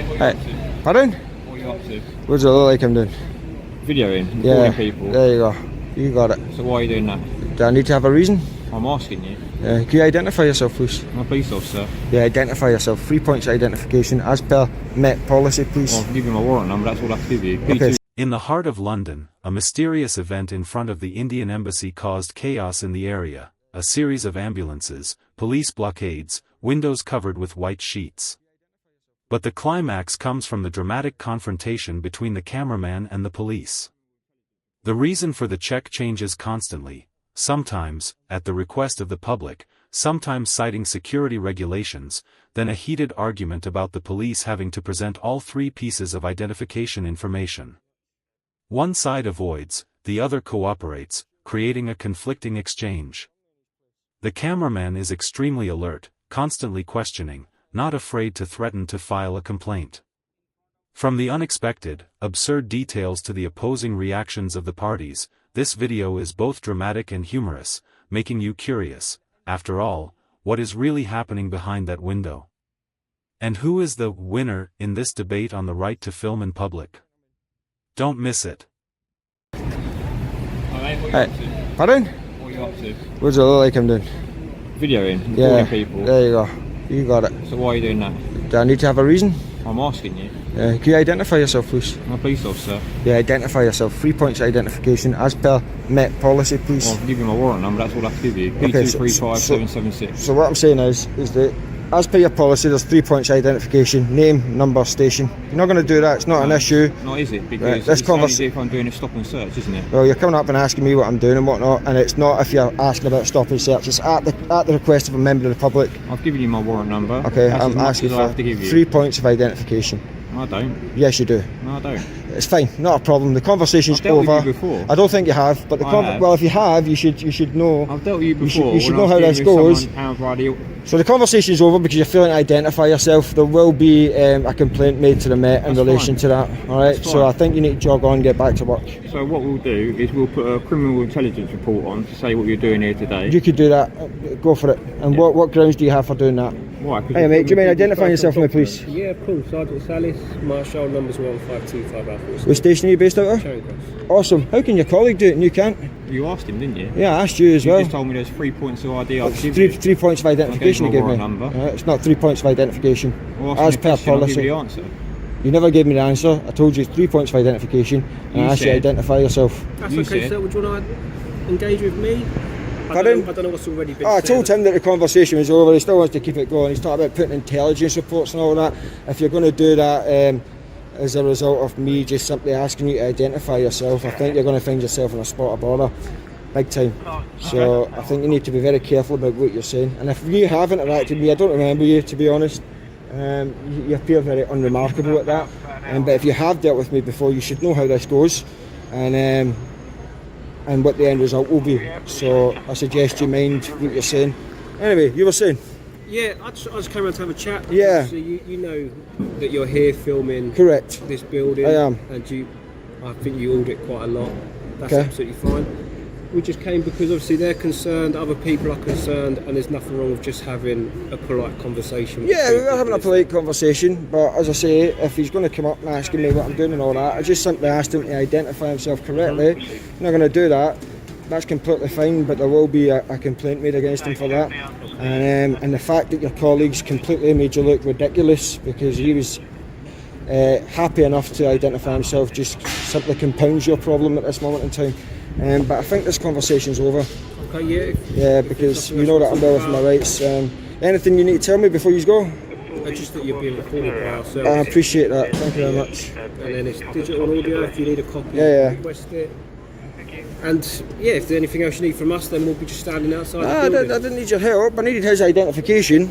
mate, what Hey, are you up to? pardon? What are you up to? What does it look like I'm doing? Videoing, Yeah, recording people. there you go. You got it. So why are you doing that? Do I need to have a reason? I'm asking you. Can you identify yourself, please? I'm a police officer. Yeah, identify yourself. 3 points identification as per Met policy, please. Well, I can give you my warrant number, that's all I have to give you. Okay. In the heart of London, a mysterious event in front of the Indian Embassy caused chaos in the area. A series of ambulances, police blockades, windows covered with white sheets. But the climax comes from the dramatic confrontation between the cameraman and the police. The reason for the check changes constantly, sometimes, at the request of the public, sometimes citing security regulations, then a heated argument about the police having to present all 3 pieces of identification information. One side avoids, the other cooperates, creating a conflicting exchange. The cameraman is extremely alert, constantly questioning, not afraid to threaten to file a complaint. From the unexpected, absurd details to the opposing reactions of the parties, this video is both dramatic and humorous, making you curious, after all, what is really happening behind that window? And who is the winner in this debate on the right to film in public? Don't miss it. Hi mate, what are you up to? Pardon? What are you up to? What does it look like I'm doing? Videoing, recording Yeah, people. there you go. You got it. So why are you doing that? Do I need to have a reason? I'm asking you. Can you identify yourself, please? I'm a police officer. Yeah, identify yourself. 3 points identification as per Met policy, please. Well, I can give you my warrant number, that's all I have to give you. Okay, so- P235776. So what I'm saying is that as per your policy, there's 3 points identification, name, number, station. You're not going to do that, it's not an issue. No, is it? Because Right, let's it's only converse- if I'm doing a stop and search, isn't it? Well, you're coming up and asking me what I'm doing and whatnot, and it's not if you're asking about stop and search, it's at the request of a member of the public. I've given you my warrant number. Okay, That's as I'm much asking as I have to give for you. 3 points of identification. No, I don't. Yes, you do. No, I don't. It's fine, not a problem. The conversation's I've dealt with over. you before. I don't think you have, but I have. well, if you have, you should know. I've dealt with you before. You should when know I was how dealing this with goes. someone out by the- So the conversation's over because you're failing to identify yourself. There will be a complaint made to the Met in That's relation fine. to that. All right. That's So fine. I think you need to jog on, and get back to work. So what we'll do is we'll put a criminal intelligence report on to say what you're doing here today. You could do that. Go for it. And Yeah. what grounds do you have for doing that? Why? 'Cause Hey you're mate, do you mind putting identifying personal yourself for me, please? documents. Yeah, of course. Sergeant Salis, Marshall, numbers 1525 Alpha. What station are you based out of? Charing Cross. Awesome. How can your colleague do it and you can't? You asked him, didn't you? Yeah, I asked you as You well. just told me there's 3 points of ID. I'll give Three, you. 3 points of identification my you give me. warrant number. It's not 3 points of identification. Well, as ask me a per question, I'll give policy. you the answer. You never gave me the answer. I told you it's 3 points of identification, and You I asked you to said- identify yourself. That's You okay, said- sir. Would you want to engage with me? Pardon? I don't know what's already been Oh, I said. told him that the conversation was over. He still wants to keep it going. He's talking about putting intelligence reports and all that. If you're going to do that as a result of me just simply asking you to identify yourself, I think you're going to find yourself in a spot of bother, big time. So I think you need to be very careful about what you're saying. And if you have interacted with me, I don't remember you, to be honest. You appear very unremarkable at that. But if you have dealt with me before, you should know how this goes. And what the end result will be. So I suggest you mind what you're saying. Anyway, you were saying? Yeah, I just came around to have a chat. Yeah. So you know that you're here filming Correct. this building. I am. And I think you audit quite a lot. That's Okay. absolutely fine. We just came because obviously they're concerned, other people are concerned, and there's nothing wrong with just having a polite conversation. Yeah, we between were having a people. polite conversation, but as I say, if he's going to come up and asking me what I'm doing and all that, I just simply asked him to identify himself correctly. I'm not going to do that. That's completely fine, but there will be a complaint made against him for that. And the fact that your colleagues completely made you look ridiculous because he was happy enough to identify himself just simply compounds your problem at this moment in time. But I think this conversation's over. Okay, yeah. Yeah, because you know that I'm well within my rights. Anything you need to tell me before you go? Just that you're being recorded by ourselves. I appreciate that. Thank you very much. And then it's digital and audio. If you need a copy, Yeah. request it. And yeah, if there's anything else you need from us, then we'll be just standing outside I the building. didn't need your help. I needed his identification.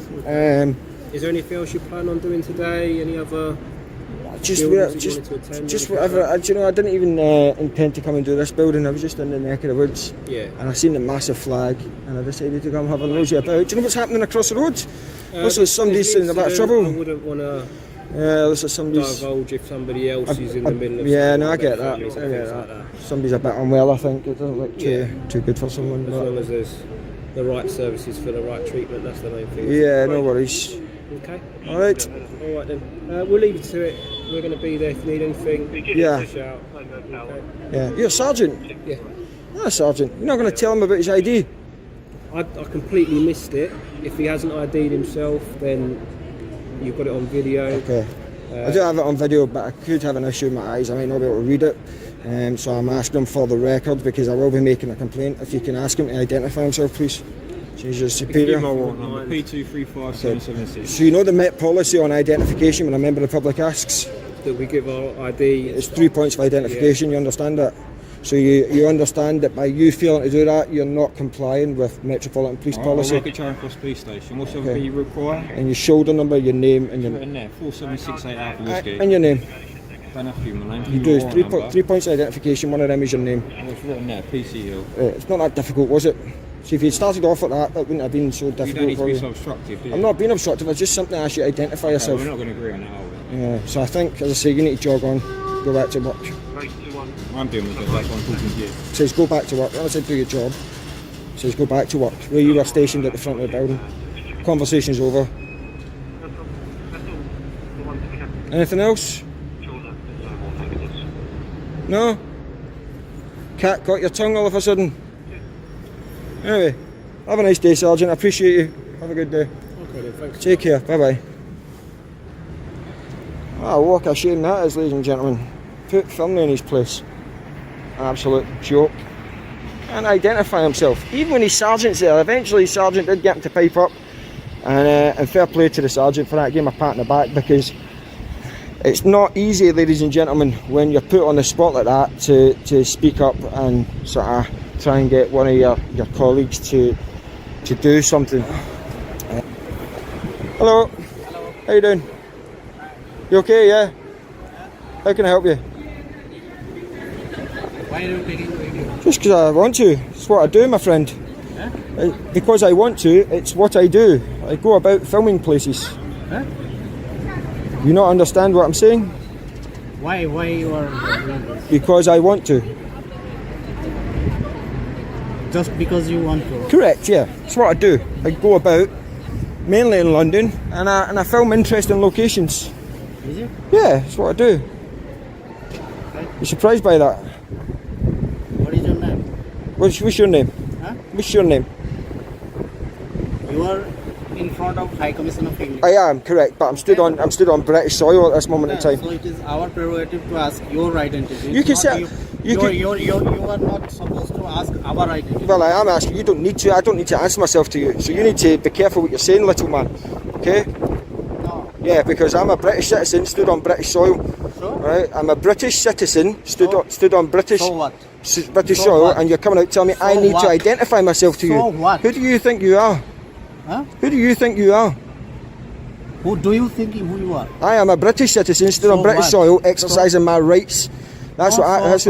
Is there anything else you plan on doing today? Any other Just buildings that you wanted to attend? whatever. I didn't even intend to come and do this building. I was just in the neck of the woods, Yeah. and I seen the massive flag, and I decided to come have a nosy about. Do you know what's happening across the road? This is somebody's in a bit of I trouble. wouldn't want to Yeah, this is somebody's. divulge if somebody else is in the middle of Yeah, something no, I like get that. families I and get things that. like that. Somebody's a bit unwell. I think it doesn't look Yeah. too good for someone. As But long as there's the right services for the right treatment, that's the main thing. yeah, no worries. Okay. All right. All right then. We'll leave you to it. We're going to be there if you need anything. Yeah. Just shout. Okay. Yeah. You're a sergeant. Yeah. You're a sergeant. You're not going to tell him about his ID. I completely missed it. If he hasn't ID'd himself, then you've got it on video. Okay. I do have it on video, but I could have an issue with my eyes. I might not be able to read it. So I'm asking him for the record because I will be making a complaint. If you can ask him to identify himself, please. He's your superior. Give my warrant number, P235776. So you know the Met policy on identification when a member of the public asks? That we give our ID. It's 3 points for identification, you understand that? So you understand that by you failing to do that, you're not complying with Metropolitan Police policy. I'll work at Charing Cross Police Station. What's the other you require? And your shoulder number, your name, and your... Put it in there, 4768 Alpha Whiskey. And your name. Don't have to give my name. You do, it's 3 points of identification, one of them is your name. What's written there, PCL. It's not that difficult, was it? So if you'd started off like that, it wouldn't have been so difficult. You don't need to for be you. so obstructive, do you? I'm not being obstructive, I just simply ask you to identify yourself. We're not going to agree on that, are we? Yeah, so I think, as I say, you need to jog on, go back to work. I'm doing my job, that's why I'm talking to you. It says go back to work. When I said do your job, it says go back to work. Where you were stationed at the front of the building. Conversation's over. Anything else? No? Cat got your tongue all of a sudden? Anyway, have a nice day, Sergeant. I appreciate you. Have a good day. Okay then, thanks. Take care. Bye-bye. Wow, what a shame that is, ladies and gentlemen. Put Finlay in his place. Absolute joke. And identify himself. Even when his sergeant's there, eventually his sergeant did get him to pipe up. And fair play to the sergeant for that. Give him a pat on the back because it's not easy, ladies and gentlemen, when you're put on the spot like that to speak up and sort of try and get one of your colleagues to do something. Hello. Hello. How you doing? You okay, yeah? How can I help you? Why are you taking video? Just because I want to. It's what I do, my friend. Huh? Because I want to, it's what I do. I go about filming places. Huh? You not understand what I'm saying? Why you are doing this? Because I want to. Just because you want to? Correct, yeah. That's what I do. I go about, mainly in London, and I film interesting locations. Is it? Yeah, that's what I do. You surprised by that? What is your name? What's your name? Huh? What's your name? You are in front of High Commission of English. I am, correct, but I'm stood on British soil at this moment in time. So it is our prerogative to ask your identity. You can say you are not supposed to ask our identity. Well, I am asking. You don't need to. I don't need to answer myself to you. So you need to be careful what you're saying, little man. Okay? No. Yeah, because I'm a British citizen, stood on British soil. So? Right? I'm a British citizen, stood on British So what? British So soil, what? and you're coming out telling me I So need what? to identify myself to you. So what? Who do you think you are? Huh? Who do you think you are? Who do you think who you are? I am a British citizen, stood So on British what? soil, exercising my rights. That's who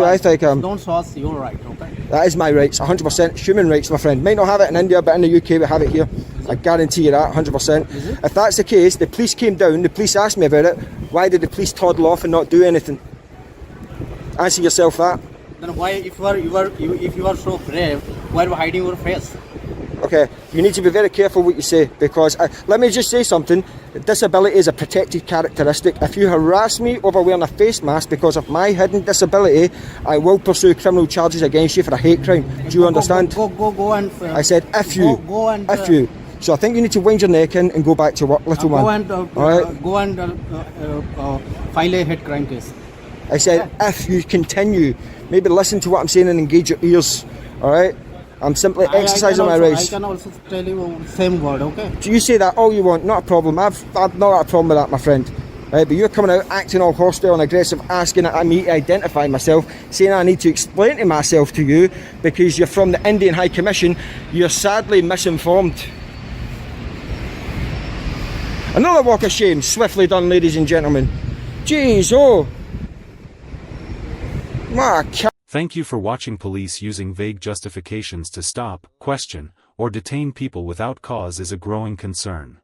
I think I am. Don't show us your right, okay? That is my rights, 100% human rights, my friend. Might not have it in India, but in the UK we have it here. I guarantee you that, 100%. If that's the case, the police came down, the police asked me about it. Why did the police toddle off and not do anything? Answer yourself that. Then why, if you are so brave, why are you hiding your face? Okay, you need to be very careful what you say because let me just say something. Disability is a protected characteristic. If you harass me over wearing a face mask because of my hidden disability, I will pursue criminal charges against you for a hate crime. Do you understand? Go and. I said if you. Go and. If you. So I think you need to wind your neck in and go back to work, little man. Go and file a hate crime case. I said if you continue, maybe listen to what I'm saying and engage your ears. All right. I'm simply exercising my rights. I can also tell you same word, okay? Do you say that all you want? Not a problem. I've not got a problem with that, my friend. Right, but you're coming out acting all hostile and aggressive, asking me to identify myself, saying I need to explain to myself to you because you're from the Indian High Commission. You're sadly misinformed. Another walk of shame, swiftly done, ladies and gentlemen. Jeez, oh. My cat. Thank you for watching. Police using vague justifications to stop, question, or detain people without cause is a growing concern.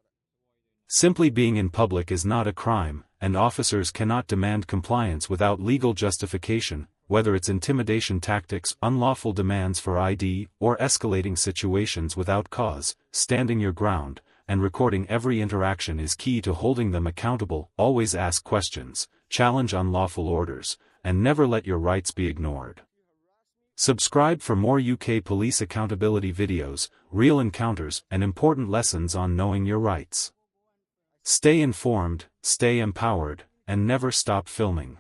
Simply being in public is not a crime, and officers cannot demand compliance without legal justification, whether it's intimidation tactics, unlawful demands for ID, or escalating situations without cause. Standing your ground, and recording every interaction is key to holding them accountable. Always ask questions, challenge unlawful orders, and never let your rights be ignored. Subscribe for more UK police accountability videos, real encounters, and important lessons on knowing your rights. Stay informed, stay empowered, and never stop filming.